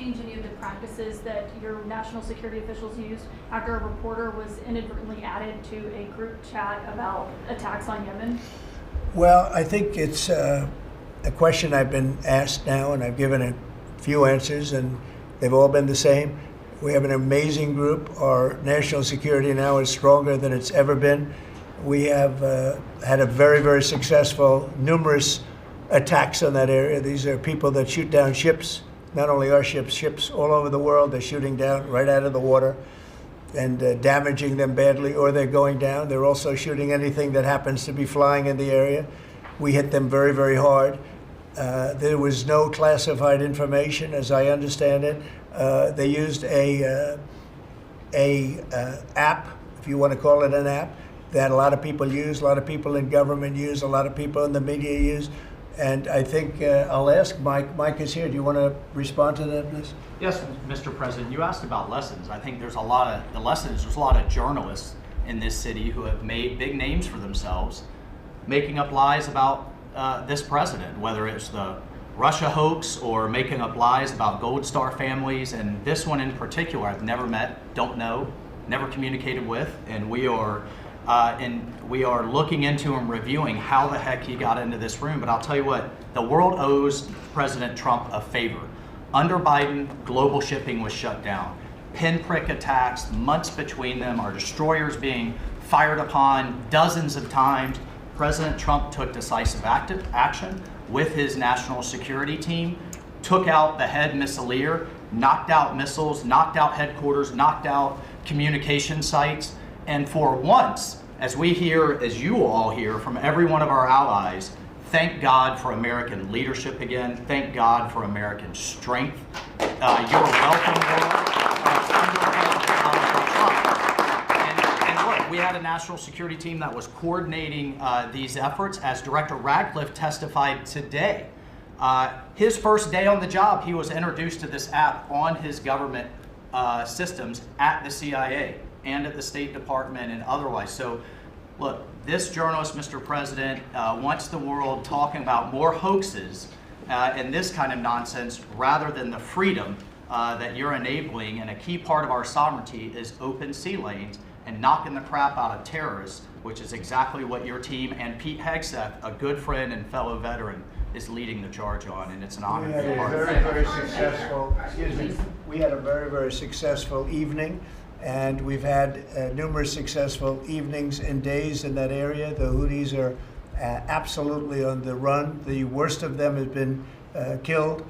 change any of the practices that your national security officials used after a reporter was inadvertently added to a group chat about attacks on Yemen? Well, I think it's a question I've been asked now, and I've given a few answers, and they've all been the same. We have an amazing group. Our national security now is stronger than it's ever been. We have had a very, very successful, numerous attacks on that area. These are people that shoot down ships, not only our ships, ships all over the world. They're shooting down right out of the water and damaging them badly, or they're going down. They're also shooting anything that happens to be flying in the area. We hit them very, very hard. There was no classified information, as I understand it. They used a app, if you want to call it an app, that a lot of people use, a lot of people in government use, a lot of people in the media use. And I think I'll ask Mike. Mike is here. Do you want to respond to that, please? Yes, Mr. President. You asked about lessons. I think there's a lot of journalists in this city who have made big names for themselves, making up lies about this president, whether it's the Russia hoax or making up lies about Gold Star families. And this one in particular, I've never met, don't know, never communicated with, and we are looking into and reviewing how the heck he got into this room. But I'll tell you what, the world owes President Trump a favor. Under Biden, global shipping was shut down. Pinprick attacks, months between them, our destroyers being fired upon dozens of times. President Trump took decisive action with his national security team, took out the head missileer, knocked out missiles, knocked out headquarters, knocked out communication sites. And for once, as we hear, as you all hear from every one of our allies, thank God for American leadership again. Thank God for American strength. You're welcome, world. And look, we had a national security team that was coordinating these efforts. As Director Radcliffe testified today, his first day on the job, he was introduced to this app on his government systems at the CIA and at the State Department and otherwise. So look, this journalist, Mr. President, wants the world talking about more hoaxes and this kind of nonsense rather than the freedom that you're enabling. And a key part of our sovereignty is open sea lanes and knocking the crap out of terrorists, which is exactly what your team and Pete Hegseth, a good friend and fellow veteran, is leading the charge on. And it's an honor to be part of it. We had a very, very successful evening. And we've had numerous successful evenings and days in that area. The Houthis are absolutely on the run. The worst of them has been killed.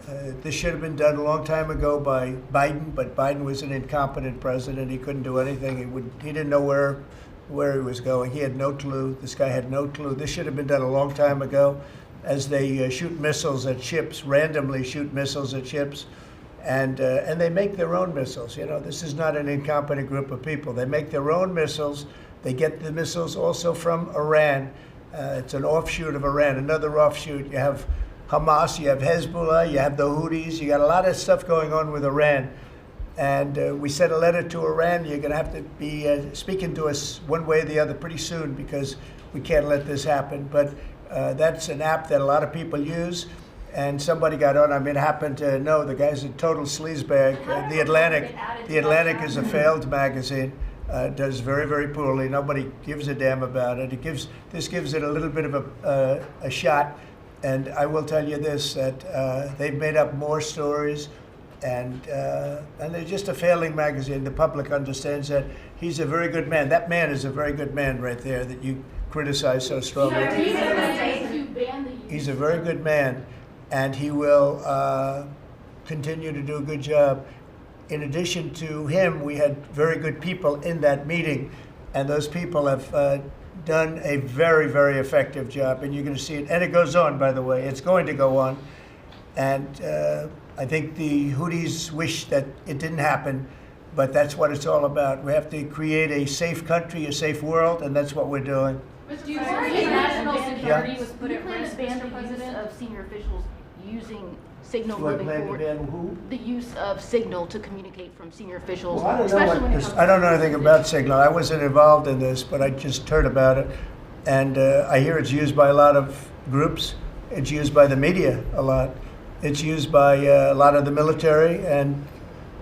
This should have been done a long time ago by Biden, but Biden was an incompetent president. He couldn't do anything. He didn't know where he was going. He had no clue. This guy had no clue. This should have been done a long time ago. As they shoot missiles at ships, randomly shoot missiles at ships. And they make their own missiles. You know, this is not an incompetent group of people. They make their own missiles. They get the missiles also from Iran. It's an offshoot of Iran, another offshoot. You have Hamas, you have Hezbollah, you have the Houthis. You got a lot of stuff going on with Iran. And we sent a letter to Iran. You're going to have to be speaking to us one way or the other pretty soon because we can't let this happen. But that's an app that a lot of people use. And somebody got on. I mean, happened to know the guy's a total sleazebag. The Atlantic is a failed magazine. Does very, very poorly. Nobody gives a damn about it. This gives it a little bit of a shot. And I will tell you this: that they've made up more stories, and they're just a failing magazine. The public understands that. He's a very good man. That man is a very good man right there that you criticize so strongly. He's a very good man. And he will continue to do a good job. In addition to him, we had very good people in that meeting, and those people have done a very, very effective job, and you're going to see it. And it goes on, by the way. It's going to go on. And I think the Houthis wish that it didn't happen, but that's what it's all about. We have to create a safe country, a safe world, and that's what we're doing. Do you think national security was put at risk, Mr. President, of senior officials using Signal Do I moving plan to forward? ban who? The use of Signal to communicate from senior officials, Well, especially when it comes to I don't know anything about Signal. I wasn't involved in this, but I just heard about it. And I hear it's used by a lot of groups. It's used by the media a lot. It's used by a lot of the military, and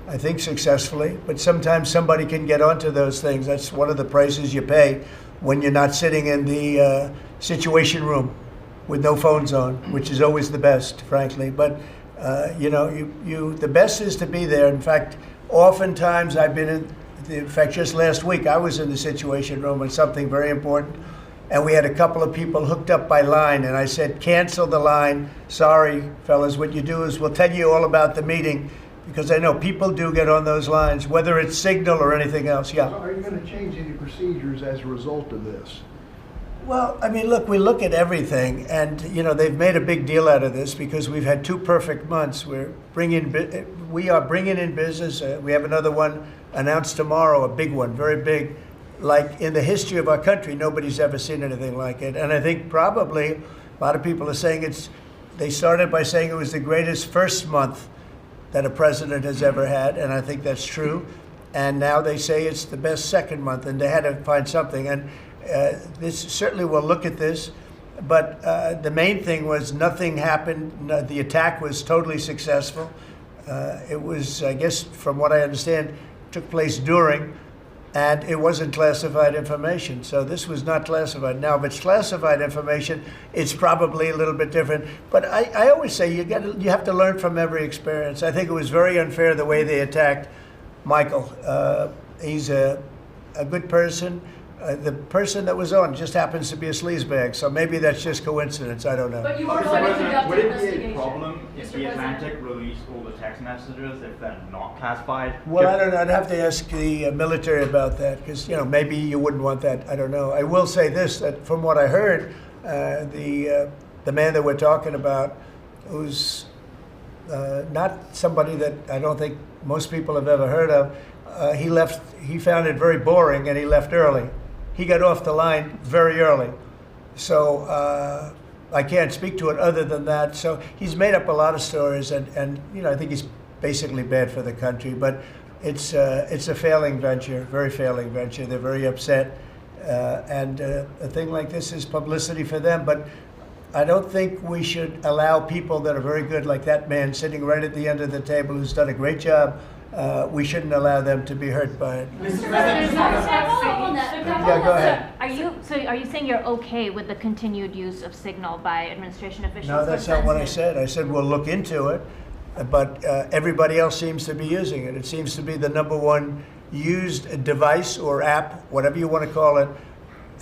I think successfully. But sometimes somebody can get onto those things. That's one of the prices you pay when you're not sitting in the situation room with no phones on, which is always the best, frankly. But the best is to be there. In fact, oftentimes I've been in fact, just last week I was in the situation room on something very important, and we had a couple of people hooked up by line, and I said, cancel the line. Sorry, fellas, what you do is we'll tell you all about the meeting, because I know people do get on those lines, whether it's Signal or anything else. Yeah. So are you going to change any procedures as a result of this? Well, I mean, look, we look at everything, and they've made a big deal out of this because we've had 2 perfect months. We are bringing in business. We have another one announced tomorrow, a big one, very big. Like in the history of our country, nobody's ever seen anything like it. And I think probably a lot of people are saying they started by saying it was the greatest first month that a president has ever had, and I think that's true. And now they say it's the best second month, and they had to find something. And this certainly will look at this, but the main thing was nothing happened. The attack was totally successful. It was, I guess, from what I understand, took place during, and it wasn't classified information. So this was not classified. Now, if it's classified information, it's probably a little bit different. But I always say you have to learn from every experience. I think it was very unfair the way they attacked Michael. He's a good person. The person that was on just happens to be a sleazebag, so maybe that's just coincidence. I don't know. But you are going to conduct Would an it be investigation. a problem if Mr. the President? Atlantic released all the text messages if they're not classified? Well, I don't know. I'd have to ask the military about that because maybe you wouldn't want that. I don't know. I will say this: that from what I heard, the man that we're talking about, who's not somebody that I don't think most people have ever heard of, he left. He found it very boring, and he left early. He got off the line very early. So I can't speak to it other than that. So he's made up a lot of stories, and I think he's basically bad for the country. But it's a failing venture, very failing venture. They're very upset. And a thing like this is publicity for them. But I don't think we should allow people that are very good, like that man sitting right at the end of the table who's done a great job. We shouldn't allow them to be hurt by it. Mr. President, can I follow up on that? Yeah, go ahead. Are you saying you're okay with the continued use of Signal by administration officials? No, that's not what I said. I said we'll look into it, but everybody else seems to be using it. It seems to be the #1 used device or app, whatever you want to call it,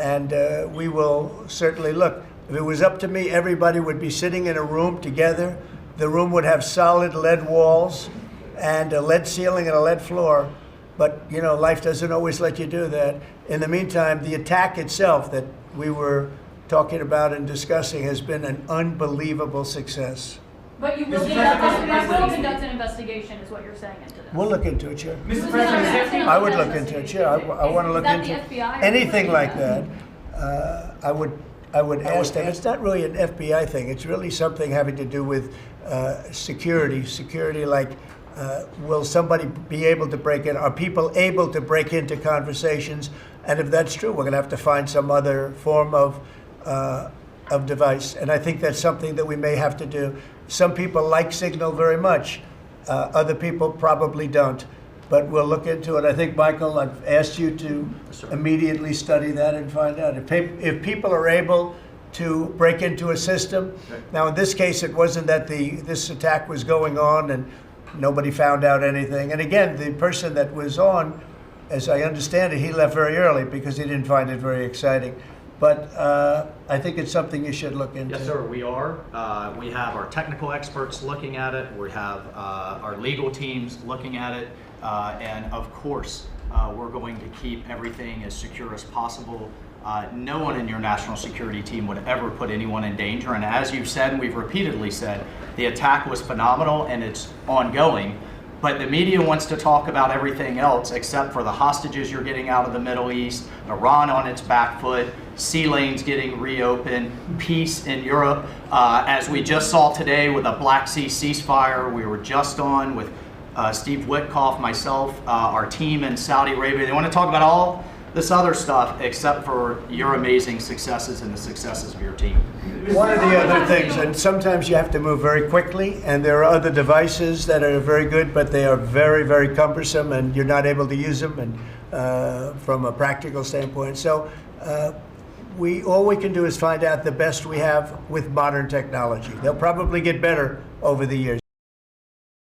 and we will certainly look. If it was up to me, everybody would be sitting in a room together. The room would have solid lead walls and a lead ceiling and a lead floor. But, life doesn't always let you do that. In the meantime, the attack itself that we were talking about and discussing has been an unbelievable success. But you will Mr. conduct an investigation, is what you're saying into this. We'll look into it, sure. Mr. President, I would look into it, sure. I want to look Is that into the FBI or anything who like is that. I would ask them. It's not really an FBI thing. It's really something having to do with security. Security, like, will somebody be able to break in? Are people able to break into conversations? And if that's true, we're going to have to find some other form of device. And I think that's something that we may have to do. Some people like Signal very much. Other people probably don't. But we'll look into it. I think, Michael, I've asked you to immediately study that and find out. If people are able to break into a system, now in this case it wasn't that this attack was going on and nobody found out anything. And again, the person that was on, as I understand it, he left very early because he didn't find it very exciting. But I think it's something you should look into. Yes, sir, we are. We have our technical experts looking at it. We have our legal teams looking at it. And of course, we're going to keep everything as secure as possible. No one in your national security team would ever put anyone in danger. And as you've said, and we've repeatedly said, the attack was phenomenal and it's ongoing. But the media wants to talk about everything else except for the hostages you're getting out of the Middle East, Iran on its back foot, sea lanes getting reopened, peace in Europe. As we just saw today with a Black Sea ceasefire, we were just on with Steve Witkoff, myself, our team in Saudi Arabia. They want to talk about all this other stuff except for your amazing successes and the successes of your team. One of the other things, and sometimes you have to move very quickly, and there are other devices that are very good, but they are very, very cumbersome, and you're not able to use them, and from a practical standpoint. So all we can do is find out the best we have with modern technology. They'll probably get better over the years.